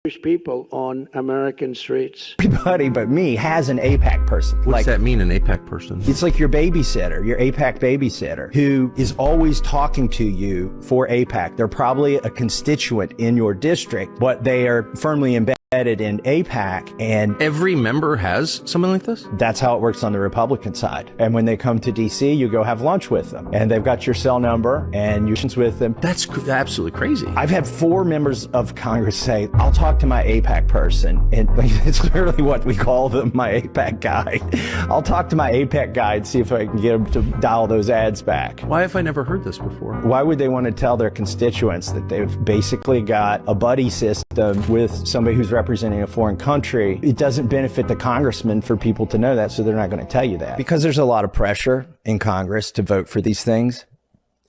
people on American streets. Everybody but me has an AIPAC person. What does that mean, an AIPAC person? It's like your babysitter, your AIPAC babysitter, who is always talking to you for AIPAC. They're probably a constituent in your district, but they are firmly embedded in AIPAC, and every member has something like this? That's how it works on the Republican side. And when they come to DC, you go have lunch with them, and they've got your cell number and you're with them. That's absolutely crazy. I've had 4 members of Congress say, I'll talk to my AIPAC person, and it's literally what we call them, my AIPAC guy. I'll talk to my AIPAC guy and see if I can get him to dial those ads back. Why have I never heard this before? Why would they want to tell their constituents that they've basically got a buddy system with somebody who's representing a foreign country? It doesn't benefit the congressman for people to know that, so they're not going to tell you that. Because there's a lot of pressure in Congress to vote for these things.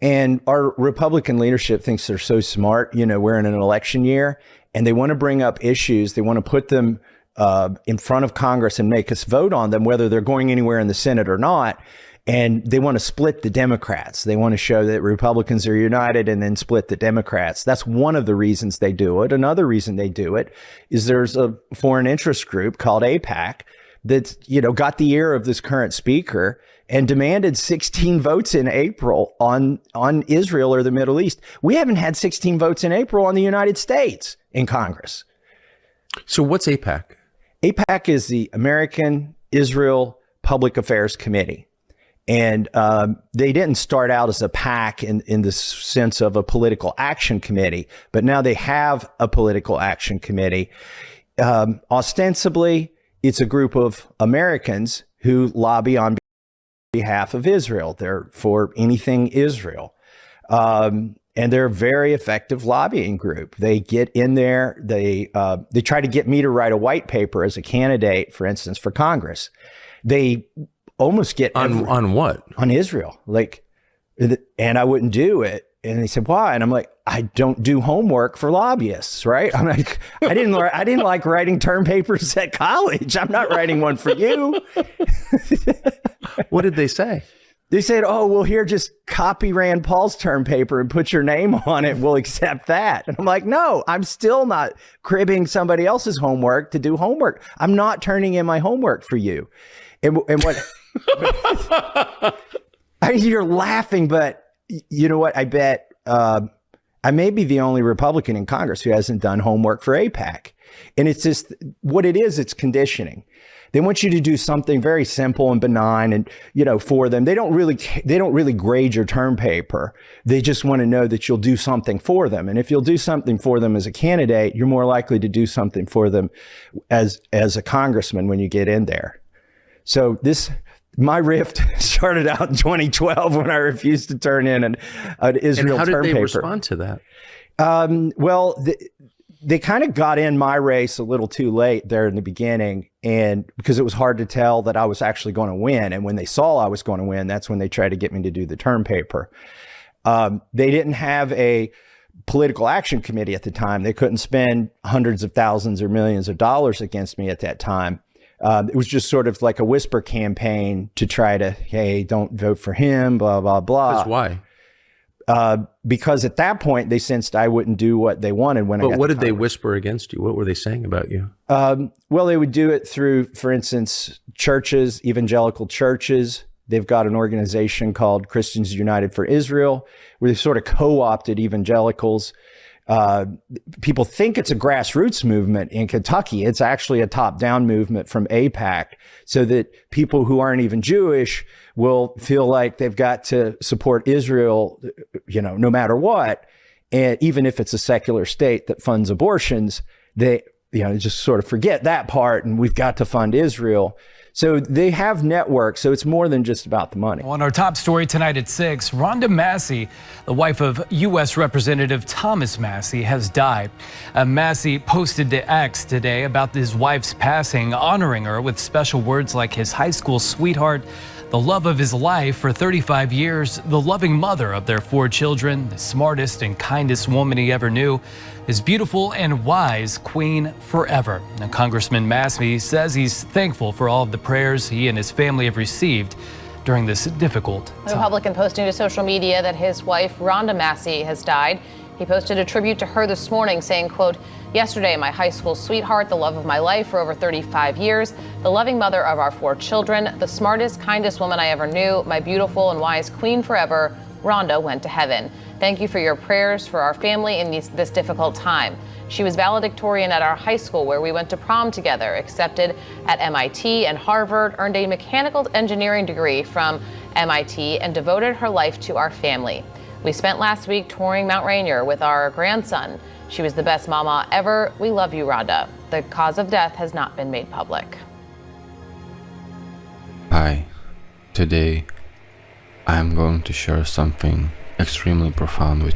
And our Republican leadership thinks they're so smart. You know, we're in an election year, and they want to bring up issues. They want to put them in front of Congress and make us vote on them, whether they're going anywhere in the Senate or not. And they want to split the Democrats. They want to show that Republicans are united and then split the Democrats. That's one of the reasons they do it. Another reason they do it is there's a foreign interest group called AIPAC that's, you know, got the ear of this current speaker and demanded 16 votes in April on Israel or the Middle East. We haven't had 16 votes in April on the United States in Congress. So what's AIPAC? AIPAC is the American Israel Public Affairs Committee. And they didn't start out as a PAC in the sense of a political action committee, but now they have a political action committee. Ostensibly, it's a group of Americans who lobby on behalf of Israel. They're for anything Israel. And they're a very effective lobbying group. They get in there. They try to get me to write a white paper as a candidate, for instance, for Congress. They almost get on what? On Israel. Like, and I wouldn't do it. And they said, why? And I'm like, I don't do homework for lobbyists, right? I'm like, I didn't like writing term papers at college. I'm not writing one for you. What did they say? They said, oh, well, here, just copy Rand Paul's term paper and put your name on it. We'll accept that. And I'm like, no, I'm still not cribbing somebody else's homework to do homework. I'm not turning in my homework for you. And what? You're laughing, but you know what? I bet I may be the only Republican in Congress who hasn't done homework for AIPAC. And it's just what it is. It's conditioning. They want you to do something very simple and benign, and you know, for them, they don't really grade your term paper. They just want to know that you'll do something for them. And if you'll do something for them as a candidate, you're more likely to do something for them as a congressman when you get in there. So my rift started out in 2012 when I refused to turn in an Israel term paper. And how did they respond to that? Well, they kind of got in my race a little too late there in the beginning, and because it was hard to tell that I was actually going to win. And when they saw I was going to win, that's when they tried to get me to do the term paper. They didn't have a political action committee at the time. They couldn't spend hundreds of thousands or millions of dollars against me at that time. It was just sort of like a whisper campaign to try to, hey, don't vote for him, blah, blah, blah. That's why. Because at that point, they sensed I wouldn't do what they wanted when I got to Congress. But what did they whisper against you? What were they saying about you? Well, they would do it through, for instance, churches, evangelical churches. They've got an organization called Christians United for Israel, where they sort of co-opted evangelicals. People think it's a grassroots movement in Kentucky. It's actually a top-down movement from AIPAC, so that people who aren't even Jewish will feel like they've got to support Israel, you know, no matter what. And even if it's a secular state that funds abortions, they, you know, just sort of forget that part, and we've got to fund Israel. So they have networks, so it's more than just about the money. On our top story tonight at 6, Rhonda Massie, the wife of U.S. Representative Thomas Massie, has died. Massie posted to X today about his wife's passing, honoring her with special words like his high school sweetheart, the love of his life for 35 years, the loving mother of their 4 children, the smartest and kindest woman he ever knew, his beautiful and wise queen forever. Now, Congressman Massie says he's thankful for all of the prayers he and his family have received during this difficult time. A Republican posting to social media that his wife, Rhonda Massie, has died. He posted a tribute to her this morning saying, quote, "Yesterday, my high school sweetheart, the love of my life for over 35 years, the loving mother of our 4 children, the smartest, kindest woman I ever knew, my beautiful and wise queen forever, Rhonda went to heaven. Thank you for your prayers for our family in this difficult time. She was valedictorian at our high school where we went to prom together, accepted at MIT and Harvard, earned a mechanical engineering degree from MIT, and devoted her life to our family. We spent last week touring Mount Rainier with our grandson. She was the best mama ever. We love you, Rhonda. The cause of death has not been made public." Hi, today I am going to share something extremely profound with